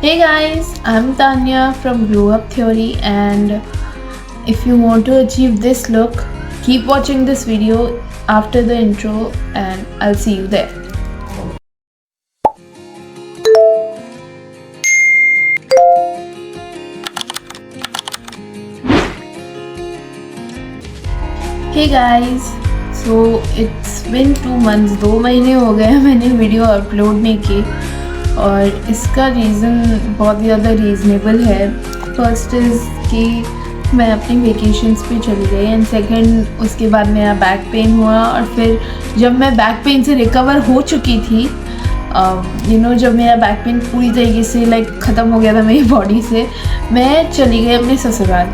Hey guys, I'm Tanya from Glow Up Theory, and if you want to achieve this look, keep watching this video after the intro and I'll see you there. Hey guys, so it's been 2 months, 2 महीने हो गए मैंने video upload नहीं की और इसका reason बहुत ज़्यादा रीज़नेबल है. फर्स्ट इज़ कि मैं अपनी वेकेशंस पे चली गई एंड सेकंड उसके बाद मेरा बैक पेन हुआ और फिर जब मैं बैक पेन से रिकवर हो चुकी थी जब मेरा बैक पेन पूरी तरीके से ख़त्म हो गया था मेरी बॉडी से, मैं चली गई अपने ससुराल.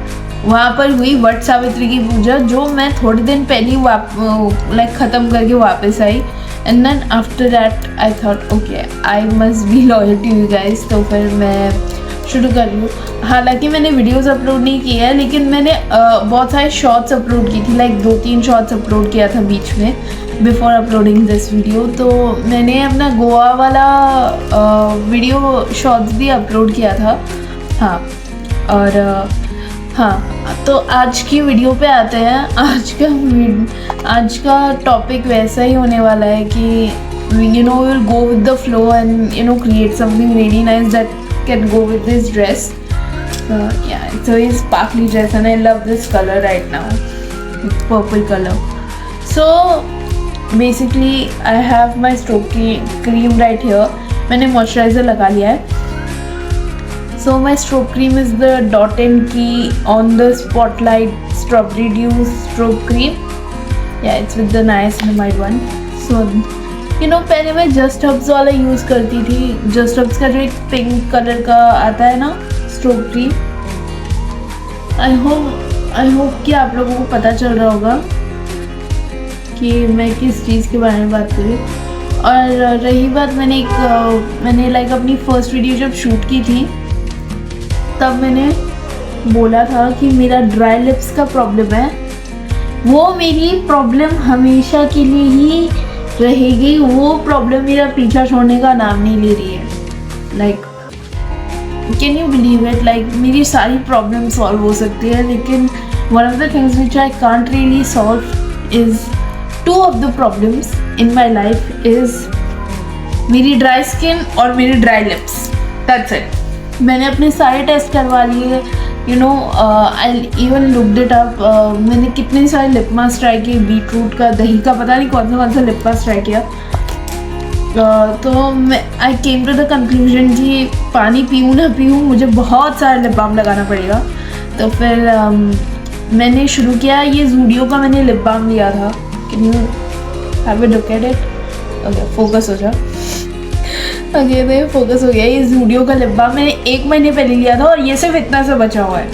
वहाँ पर हुई वट सावित्री की पूजा जो मैं थोड़े दिन पहले ही ख़त्म करके वापस आई. And then after that I thought okay I must be loyal to you guys. तो फिर मैं शुरू कर रही हूँ. हालांकि मैंने वीडियोस अपलोड नहीं किए हैं लेकिन मैंने बहुत सारे शॉर्ट्स अपलोड की थी. 2-3 शॉर्ट्स अपलोड किया था बीच में बिफोर अपलोडिंग दिस वीडियो. तो मैंने अपना गोवा वाला वीडियो शॉर्ट्स भी अपलोड किया था. हाँ, और हाँ, तो आज की वीडियो पे आते हैं. आज का टॉपिक वैसा ही होने वाला है कि will go with the flow and create something really nice that can go with this dress. It's a very sparkly dress and I love this color right now. It's purple color. So basically I have my stroke cream right here. मैंने moisturiser लगा लिया है. So my stroke cream is the Dot & Key on the Spotlight Strawberry Dew stroke cream. Yeah, it's with the niacinamide one. So पहले मैं just hubs वाला use करती थी. Just hubs का जो एक पिंक कलर का आता है ना स्ट्रोक क्रीम. आई होप कि आप लोगों को पता चल रहा होगा कि मैं किस चीज़ के बारे में बात कर रही हूँ. और रही बात मैंने अपनी फर्स्ट वीडियो जब शूट की थी तब मैंने बोला था कि मेरा ड्राई लिप्स का प्रॉब्लम है. वो मेरी प्रॉब्लम हमेशा के लिए ही रहेगी. वो प्रॉब्लम मेरा पीछा छोड़ने का नाम नहीं ले रही है. Can you believe it? मेरी सारी प्रॉब्लम सॉल्व हो सकती है लेकिन one of the things which I can't really solve is two of the problems in my life is मेरी ड्राई स्किन और मेरी ड्राई लिप्स. That's it. मैंने अपने सारे टेस्ट करवा लिए. I even looked it up. मैंने कितने सारे लिप मास्क ट्राई किए. बीटरूट का, दही का, पता नहीं कौन सा लिप मास्क ट्राई किया. तो मैं आई केम टू द कंक्लूजन कि पानी पीऊँ ना पीऊँ मुझे बहुत सारा लिप बाम लगाना पड़ेगा. तो फिर मैंने शुरू किया. ये ज़ूडियो का मैंने लिप बाम लिया था. Can you have a look at it? Okay, focus हो जा. ओके, तो ये फोकस हो गया. ये ज़ूडियो का लिप बाम मैंने 1 महीने पहले लिया था और ये सिर्फ इतना सा बचा हुआ है.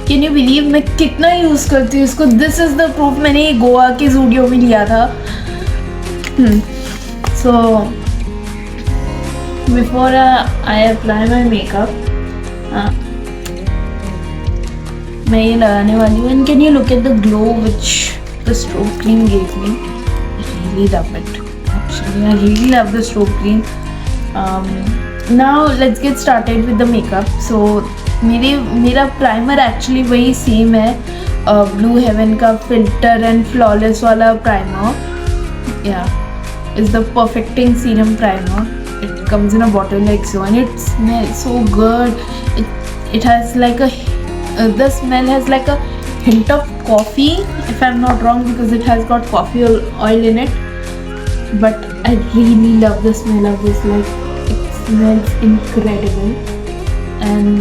कैन यू बिलीव मैं कितना यूज़ करती हूँ इसको? This is the proof. मैंने ये गोवा के ज़ूडियो में लिया था. So before I apply my makeup, मैं ये लगाने वाली हूँ. And can you look at the glow which the stroke cream gave me? I really love it. Actually, I really love the stroke cream. Now let's get started with the makeup. So मेरा primer actually वही same है. Blue Heaven का filter and flawless वाला primer. Is the perfecting serum primer. It comes in a bottle like so and it smells so good. It has the smell has a hint of coffee if I'm not wrong because it has got coffee oil in it. But I really love the smell of this. It smells incredible and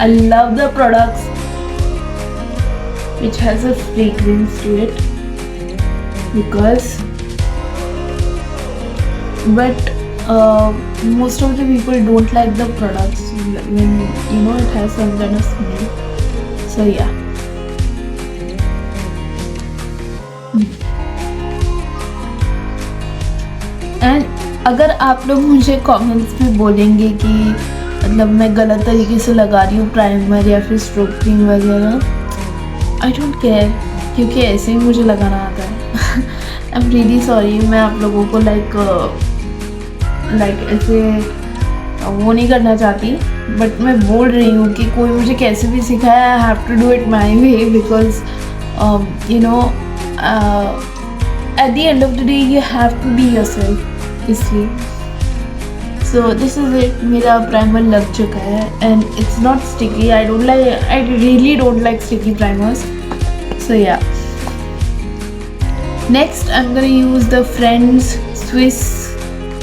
I love the products which has a fragrance to it because most of the people don't like the products when it has some kind of smell. So yeah. And अगर आप लोग मुझे comments में बोलेंगे कि मैं गलत तरीके से लगा रही हूँ प्राइमर या फिर स्ट्रोक क्रीम वगैरह, आई डोंट केयर क्योंकि ऐसे ही मुझे लगाना आता है. आई एम रियली सॉरी. मैं आप लोगों को ऐसे वो नहीं करना चाहती, बट मैं बोल रही हूँ कि कोई मुझे कैसे भी सिखाए, I have to do it my way, because you know at the end of the day you have to be yourself, इसलिए। सो दिस इज इट, मेरा प्राइमर लग चुका है and it's not sticky, I really don't like sticky primers, so yeah. Next, I'm gonna use the Friends Swiss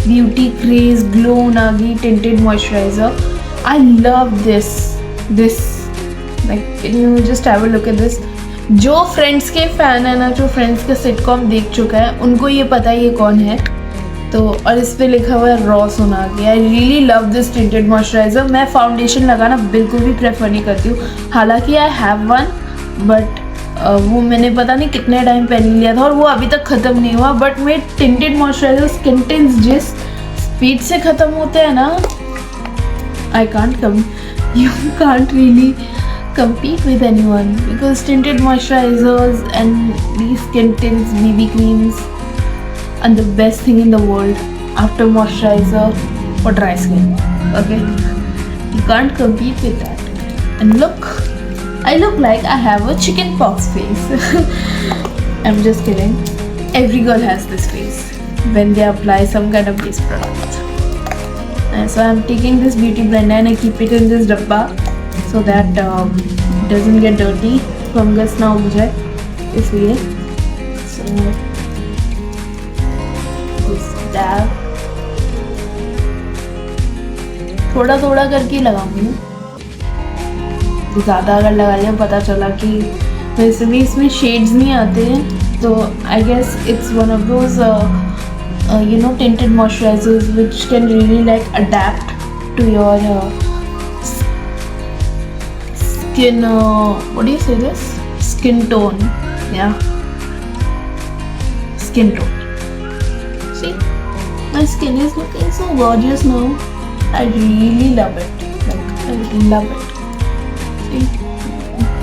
Beauty Craze Glow Unagi Tinted Moisturizer. I love this. Like, can you just have a look at this? जो Friends के fan है ना, जो Friends का sitcom देख चुका है, उनको ये पता है ये कौन है। तो और इस पे लिखा हुआ है रॉ सोनागी। I really love this tinted moisturiser. मैं फाउंडेशन लगाना बिल्कुल भी प्रेफर नहीं करती हूँ, हालांकि आई हैव वन, बट वो मैंने पता नहीं कितने टाइम पहले लिया था और वो अभी तक ख़त्म नहीं हुआ। बट मेरे टिंटेड मॉइस्चराइजर स्किन टिंट्स जिस स्पीड से ख़त्म होते हैं ना, you can't really compete with anyone, because tinted moisturizers and these skin tints, BB creams are the best thing in the world after moisturizer for dry skin. Okay, you can't compete with that. And look, I look like I have a chicken pox face. I'm just kidding. Every girl has this face when they apply some kind of base product. And so I'm taking this beauty blender and I keep it in this dabba so that it doesn't get dirty. Fungus ना उग जाए इसलिए. So this dab थोड़ा थोड़ा करके लगाऊंगी, ज़्यादा अगर लगा लिया पता चला कि वैसे भी इसमें शेड्स नहीं आते हैं, तो I guess it's one of those you know tinted moisturizers which can really like adapt to your skin, what do you say this? Skin tone, yeah, skin tone. See, my skin is looking so gorgeous now. I really love it, like I love it.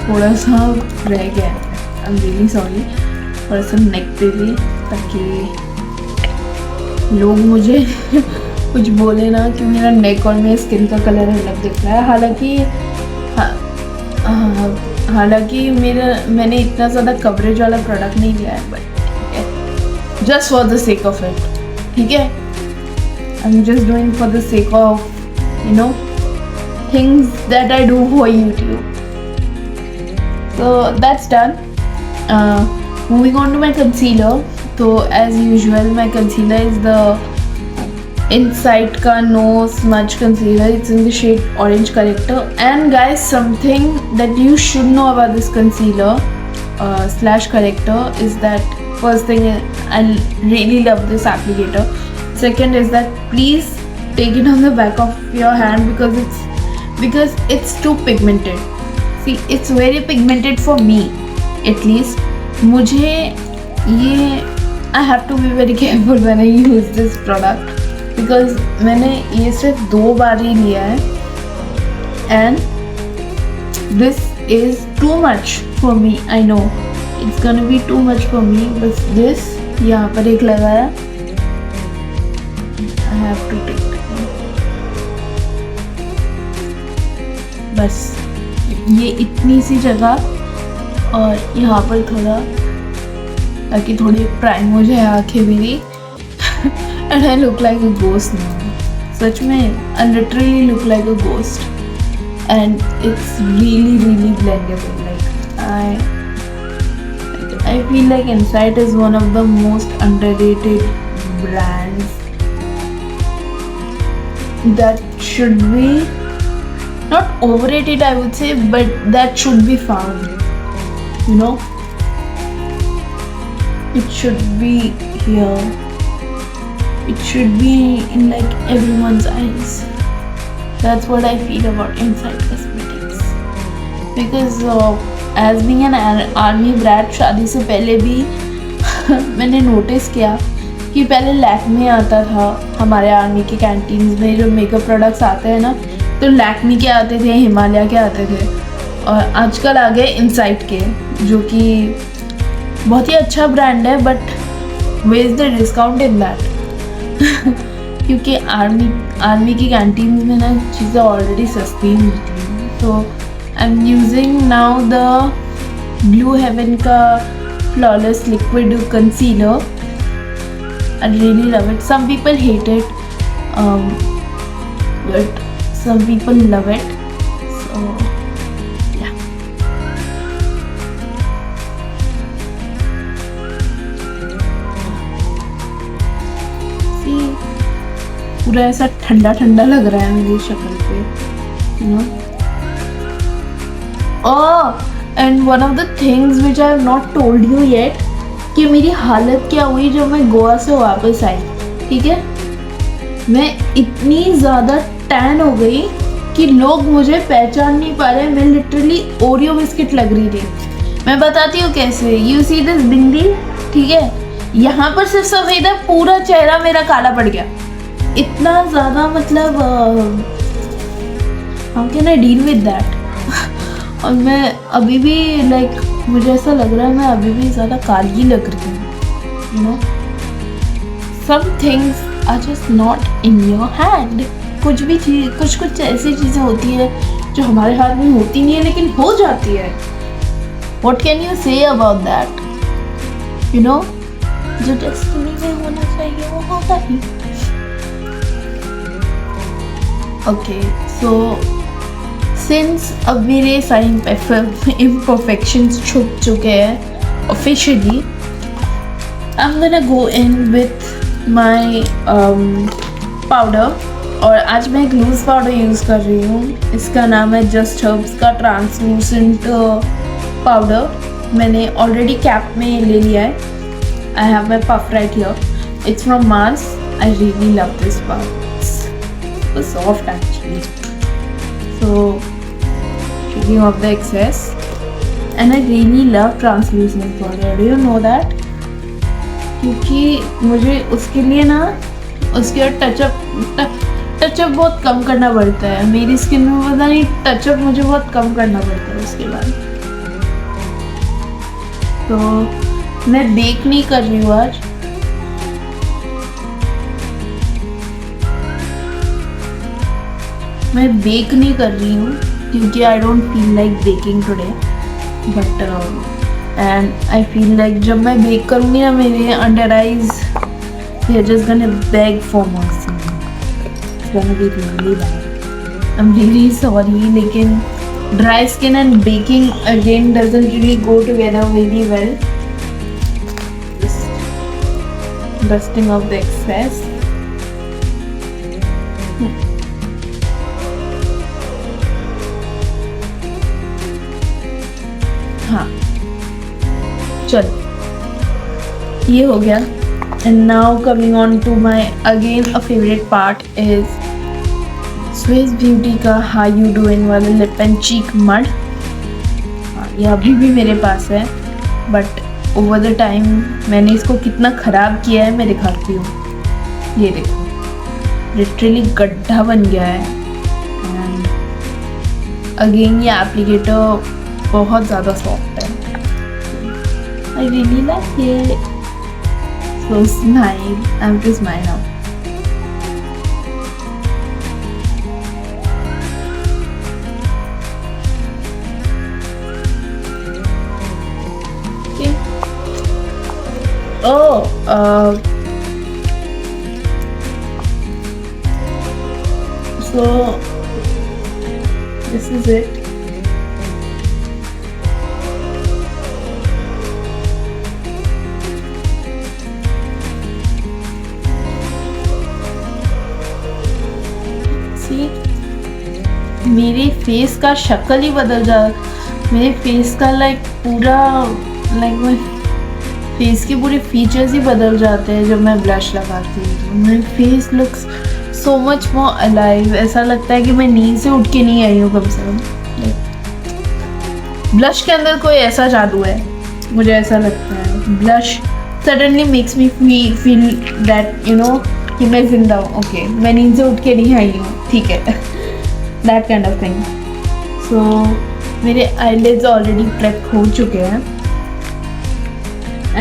थोड़ा सा रह गया है, आई am really sorry, थोड़ा सा नेक पे भी, ताकि लोग मुझे कुछ बोले ना कि मेरा नेक और मेरे स्किन का कलर अलग दिख रहा है। हालांकि मैंने इतना ज़्यादा कवरेज वाला प्रोडक्ट नहीं लिया है, but just for the sake of it, ठीक है, I am just doing for the sake of you know things that I do for YouTube. So that's done. Moving on to my concealer. So as usual, my concealer is the Insight ka No Smudge Concealer. It's in the shade Orange Corrector. And guys, something that you should know about this concealer slash corrector is that first thing, I really love this applicator. Second is that please take it on the back of your hand because it's too pigmented. See, it's very pigmented for me, at least. मुझे ये I have to be very careful when I use this product because मैंने ये सिर्फ 2 बार ही लिया है and this is too much for me. I know it's gonna be too much for me, but this यहाँ पर एक लगाया, I have to take बस ये इतनी सी जगह और यहाँ पर थोड़ा, ताकि थोड़ी प्राइम हो जाए आँखें मेरी and I look like a ghost now. सच में I literally look like a ghost and it's really blendable. Like I feel like Insight is one of the most underrated brands that should be not overrated, I would say, but that should be found, you know, it should be here, it should be in like everyone's eyes. That's what I feel about Insight Cosmetics because as being an army brat, शादी से पहले भी मैंने notice किया कि पहले लैक्मे आता था हमारे आर्मी के कैंटीन्स में, जो मेकअप प्रोडक्ट्स आते हैं ना, तो लैक्मी के आते थे, हिमालय के आते थे, और आजकल आ गए इनसाइट के, जो कि बहुत ही अच्छा ब्रांड है, but where is the discount in that. क्योंकि आर्मी की कैंटीन में ना चीज़ें ऑलरेडी सस्ती मिलती हैं। तो I am using now the Blue Heaven का flawless liquid concealer. I really love it. Some people hate it, but some people love it. So yeah. See, पूरा ऐसा ठंडा ठंडा लग रहा है मेरी शक्ल पे, you know. Oh, and one of the things which I have not told you yet, कि मेरी हालत क्या हुई जब मैं गोवा से वापस आई। ठीक है, मैं इतनी ज़्यादा टैन हो गई कि लोग मुझे पहचान नहीं पा रहे। मैं लिटरली ओरियो बिस्किट लग रही थी। मैं बताती हूँ कैसे। यू सी दिस बिंदी, ठीक है, यहाँ पर सिर्फ सफ़ेद है, पूरा चेहरा मेरा काला पड़ गया। इतना ज़्यादा, मतलब how can I deal with that. और मैं अभी भी लाइक मुझे ऐसा लग रहा है मैं अभी भी ज़्यादा काली लग रही हूँ। You know, some things are just not in your hand. कुछ भी चीज़, कुछ ऐसी चीज़ें होती है जो हमारे हाथ में होती नहीं है लेकिन हो जाती है। What can you say about that. You know, जो डेस्टिनी में होना चाहिए वो होता ही। ओके, सो सिंस अब मेरे सारे imperfections छुप चुके हैं officially, I am gonna go in with my powder. और आज मैं एक लूज़ पाउडर यूज़ कर रही हूँ। इसका नाम है जस्ट हर्ब्स का ट्रांसलूसेंट पाउडर। मैंने ऑलरेडी कैप में ले लिया है। I have my puff right here. It's from Mars. I really love this powder, soft actually. So taking off the excess, and I really love translucent powder. Do you know that? क्योंकि मुझे उसके लिए ना उसके touch-up बहुत कम करना पड़ता है। मेरी स्किन में पता नहीं टचअप मुझे बहुत कम करना पड़ता है उसके बाद। तो मैं बेक नहीं कर रही हूँ आज। मैं बेक नहीं कर रही हूँ क्योंकि I don't feel like baking today, but and I feel like जब मैं बेक करूँगी ना मेरे under eyes they are just gonna beg for mercy. It's gonna be really bad. I am really sorry, लेकिन dry skin and baking again doesn't really go together very well. Dusting off the excess. हाँ, चल ये हो गया। And now coming on to my again a favourite part is Swiss beauty का how you doing वाला lip and cheek mud. ये अभी भी मेरे पास है, बट ओवर द टाइम मैंने इसको कितना ख़राब किया है मैं दिखाती हूँ। ये देखो, लिटरली गड्ढा बन गया है। एंड अगेन ये एप्लीकेटर बहुत ज़्यादा सॉफ्ट है। I really like it. So smile, I am to smile now. So this is it. मेरे फेस का शक्ल ही बदल जा, मेरे फेस का पूरा मेरे फेस के पूरे फीचर्स ही बदल जाते हैं जब मैं ब्लश लगाती हूँ। My face looks so much more alive. ऐसा लगता है कि मैं नींद से उठ के नहीं आई हूँ कम से कम। ब्लश के अंदर कोई ऐसा जादू है, मुझे ऐसा लगता है। Blush suddenly makes me feel that you know कि मैं जिंदा हूँ। ओके, मैं नींद से उठ के नहीं आई हूँ, ठीक है, that kind of thing. So मेरे eyelids already prepped हो चुके हैं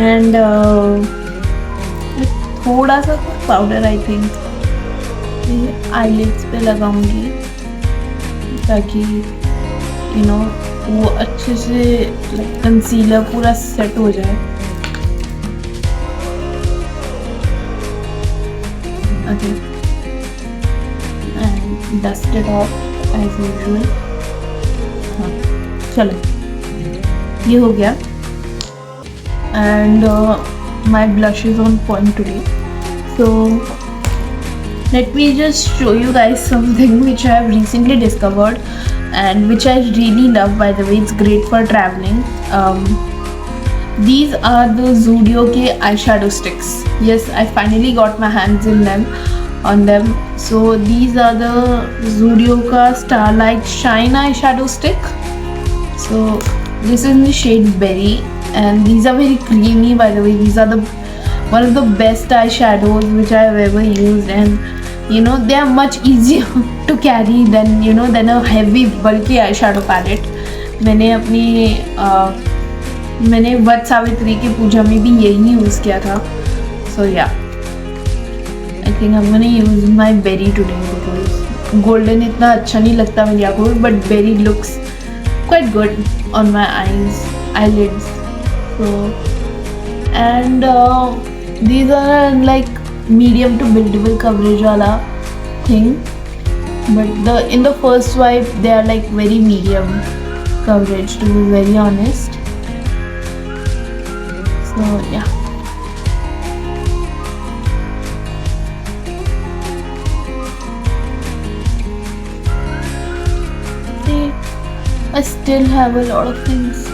and थोड़ा सा पाउडर आई थिंक आईलिड्स पे लगाऊंगी ताकि वो अच्छे से कंसीलर पूरा सेट हो जाए। Okay and dust it off as usual. हाँ चलो ये हो गया and my blush is on point today. So let me just show you guys something which I have recently discovered and which I really love. By the way, it's great for traveling. These are the Zudio ke eyeshadow sticks. Yes, I finally got my hands on them. So these are the Zudio ka Starlight Shine eyeshadow stick. So this is in the shade Berry and these are very creamy. By the way, these are one of the best eyeshadows which I have ever used, and they are much easier to carry than a heavy bulky eyeshadow palette. मैंने वट सावित्री की पूजा में भी यही use किया था. So yeah, I think I'm gonna use my berry today because golden इतना अच्छा नहीं लगता मेरी आँखों में, but berry looks quite good on my eyelids. So and these are like medium to buildable coverage wala thing, but in the first swipe they are like very medium coverage, to be very honest. So yeah, see, I still have a lot of things.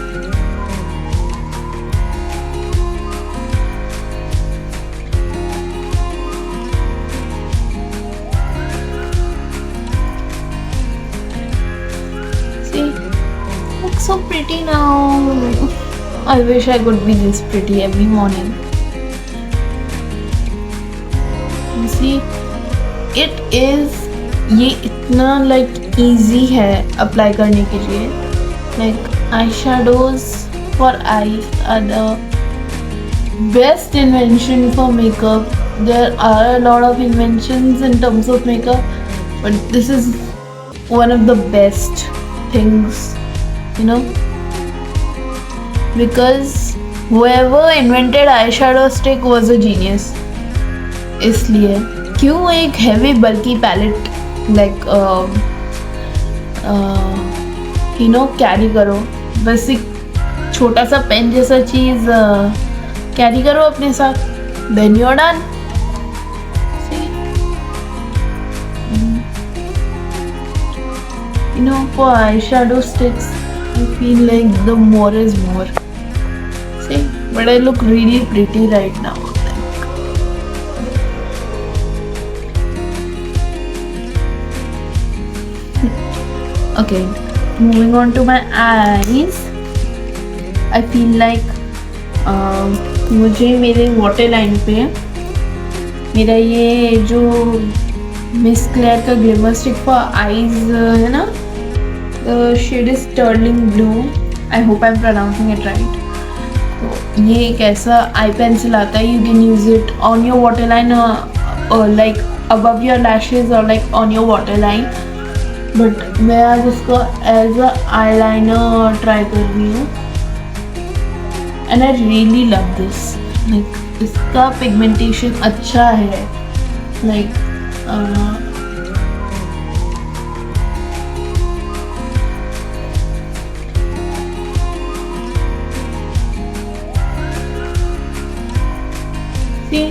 So pretty now. I wish I could be this pretty every morning. You see, it is ये इतना like easy है apply करने के लिए. Like eyeshadows for eyes are the best invention for makeup. There are a lot of inventions in terms of makeup, but this is one of the best things. Because whoever invented eyeshadow stick was a genius. इसलिए क्यों एक heavy bulky palette like carry करो, बस एक छोटा सा pen जैसा चीज़ carry करो अपने साथ, then you're done. For eyeshadow sticks I feel like the more is more. See, but I look really pretty right now. Okay, moving on to my eyes. I feel like मुझे मेरे waterline पे मेरा ये जो miss clear का glimmer stick for eyes है ना, the shade is sterling blue. I hope I'm pronouncing it right. तो ये एक ऐसा आई पेंसिल आता है. You can use it on your waterline or like above your lashes or like on your waterline. But मैं आज इसको as a eyeliner ट्राई कर रही हूँ and I really love this. Like इसका पिगमेंटेशन अच्छा है. Like see,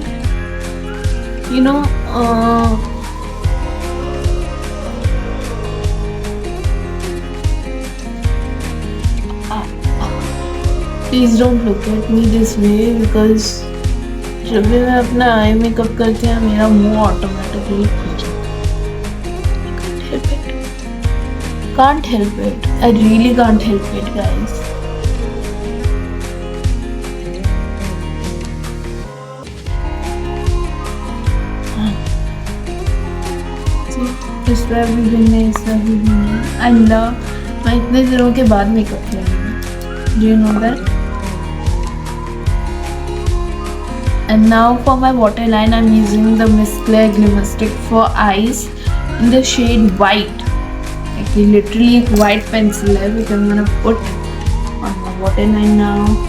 please don't look at me this way because जब भी मैं अपना आई मेकअप करती हूँ मेरा मुंह automatically can't help it. I really can't help it, guys. इस पर भी भिन्न, इस पर भी भिन्न. I love. मैं इतने दिनों के बाद मेकअप कर रही हूँ. Do you know that? And now for my waterline, I'm using the Miss Claire Glimmer Stick for eyes in the shade white. Like literally a white pencil है, which I'm gonna put on my waterline now.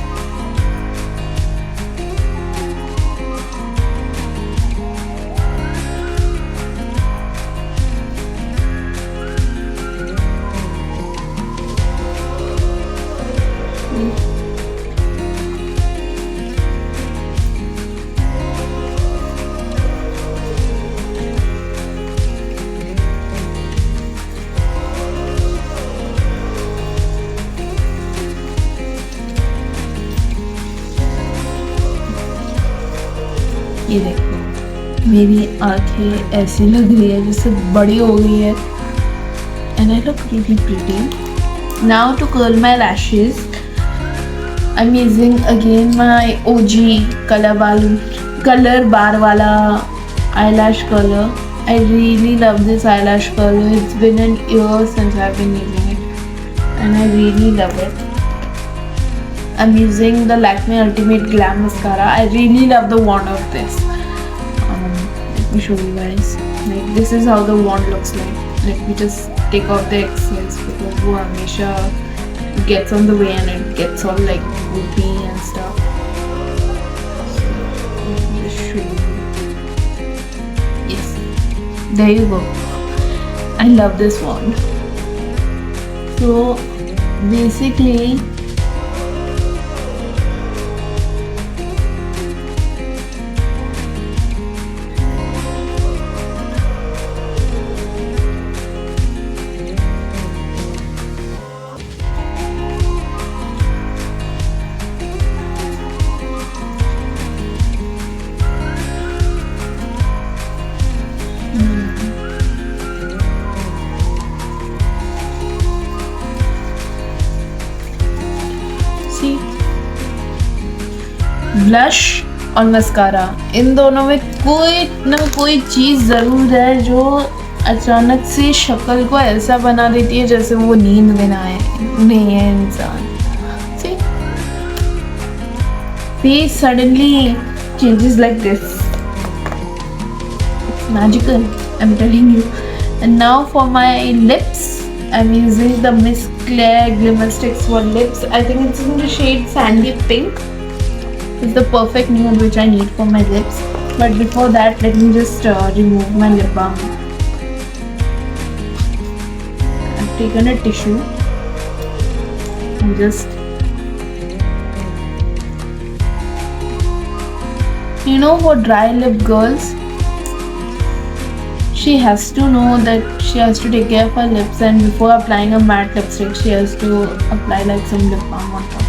ये देखो मेरी आंखें ऐसी लग रही है जैसे बड़ी हो गई है and I look really pretty. Now to curl my lashes, I'm using again my OG color bar wala eyelash curler. I really love this eyelash curler. It's been an year since I've been using it and I really love it. I'm using the Lakme Ultimate Glam Mascara. I really love the wand of this. Let me show you guys. Like this is how the wand looks like. Let me just take out the excess because वो हमेशा gets on the way and it gets all like goopy and stuff. So let me just show you. Yes, there you go. I love this wand. So basically, blush और mascara, इन दोनों में कोई ना कोई चीज़ ज़रूर है जो अचानक से शक्ल को ऐसा बना देती है जैसे वो नींद में ना नहीं है इंसान। Face suddenly changes like this, it's magical, I am telling you. And now for my lips, I am using the Miss Claire glimmer sticks for lips. I think it's in the shade sandy pink. It's the perfect nude which I need for my lips. But before that, let me just remove my lip balm. I've taken a tissue and just, you know, for dry lip girls, she has to know that she has to take care of her lips, and before applying a matte lipstick, she has to apply like some lip balm on top.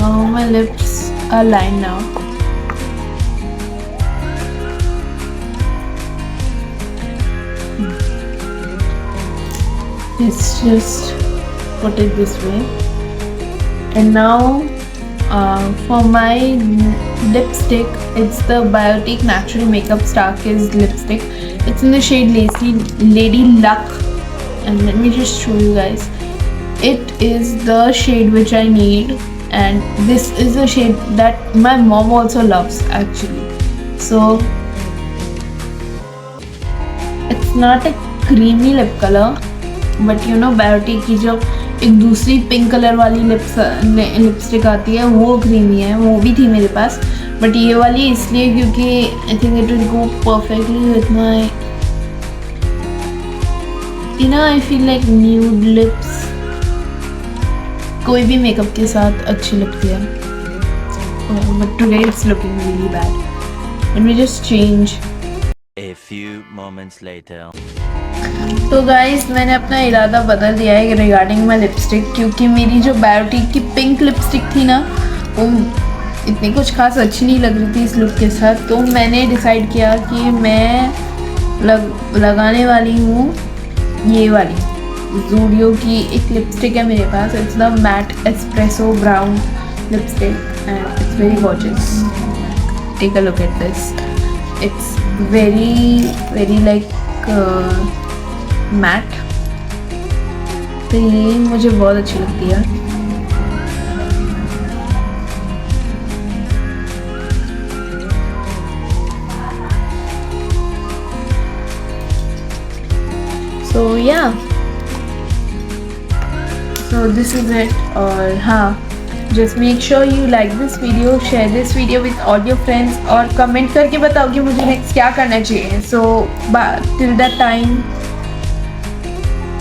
So my lips are lined now. Let's just put it this way. And now for my lipstick, it's the Biotique Natural Makeup Starkiss lipstick. It's in the shade Lady Luck. And let me just show you guys. It is the shade which I need, and this is a shade that my mom also loves actually. So it's not a creamy lip color, but you know Biotique की जो एक दूसरी pink colour वाली lipstick आती है वो creamy है, वो भी थी मेरे पास, बट ये वाली इसलिए क्योंकि I think it will go perfectly with my, you know, I feel like nude lips कोई भी मेकअप के साथ अच्छी लगती है, but today it's looking really bad. Let me just change. A few moments later. तो गाइस मैंने अपना इरादा बदल दिया है रिगार्डिंग माई लिपस्टिक, क्योंकि मेरी जो बायोटिक की पिंक लिपस्टिक थी ना वो इतनी कुछ खास अच्छी नहीं लग रही थी इस लुक के साथ. तो मैंने डिसाइड किया कि मैं लगाने वाली हूँ ये वाली ज़ूडियो की एक लिपस्टिक है मेरे पास. It's the matte espresso brown lipstick and it's very gorgeous. take a look at this. It's very like matte. तो ये मुझे बहुत अच्छी लगती है. So yeah, so this is it. और हाँ, just make sure you like this video, share this video with all your friends और comment करके बताओ कि मुझे next क्या करना चाहिए. So till that time,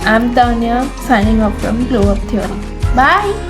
I'm Tanya signing off from Glow Up Theory. Bye.